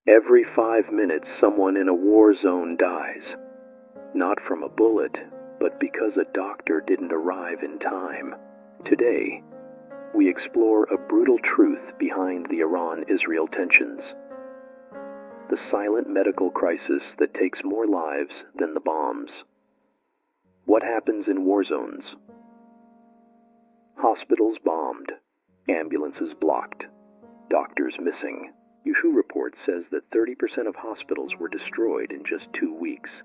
Every 5 minutes, someone in a war zone dies. Not from a bullet, but because a doctor didn't arrive in time. Today, we explore a brutal truth behind the Iran-Israel tensions. The silent medical crisis that takes more lives than the bombs. What happens in war zones? Hospitals bombed, ambulances blocked, doctors missing. Yahoo report says that 30% of hospitals were destroyed in just 2 weeks.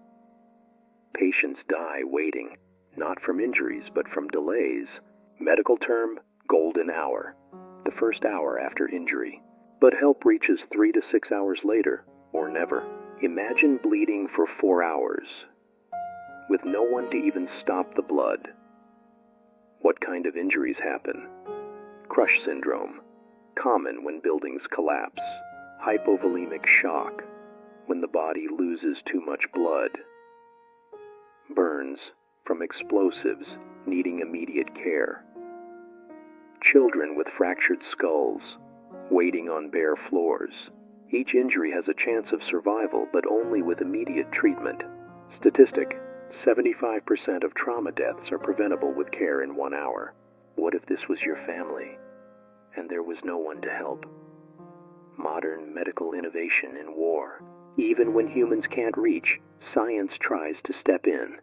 Patients die waiting, not from injuries but from delays. Medical term, golden hour, the first hour after injury. But help reaches 3 to 6 hours later, or never. Imagine bleeding for 4 hours, with no one to even stop the blood. What kind of injuries happen? Crush syndrome, common when buildings collapse. Hypovolemic shock, when the body loses too much blood. Burns from explosives needing immediate care. Children with fractured skulls, waiting on bare floors. Each injury has a chance of survival, but only with immediate treatment. Statistic: 75% of trauma deaths are preventable with care in 1 hour. What if this was your family, and there was no one to help? Modern medical innovation in war. Even when humans can't reach, science tries to step in.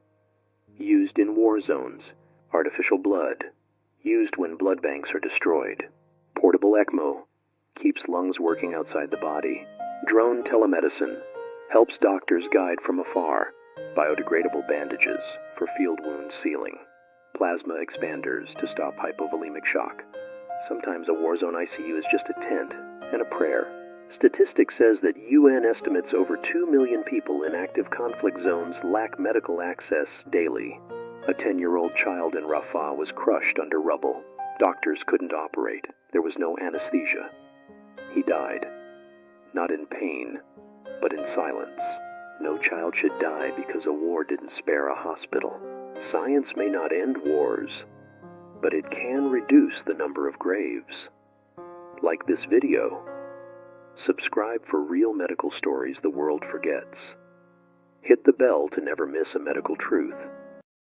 Used in war zones. Artificial blood, used when blood banks are destroyed. Portable ECMO, keeps lungs working outside the body. Drone telemedicine, helps doctors guide from afar. Biodegradable bandages for field wound sealing. Plasma expanders to stop hypovolemic shock. Sometimes a war zone ICU is just a tent and a prayer. Statistics says that UN estimates over 2 million people in active conflict zones lack medical access daily. A 10-year-old child in Rafah was crushed under rubble. Doctors couldn't operate. There was no anesthesia. He died. Not in pain, but in silence. No child should die because a war didn't spare a hospital. Science may not end wars, but it can reduce the number of graves. Like this video. Subscribe for real medical stories the world forgets. Hit the bell to never miss a medical truth.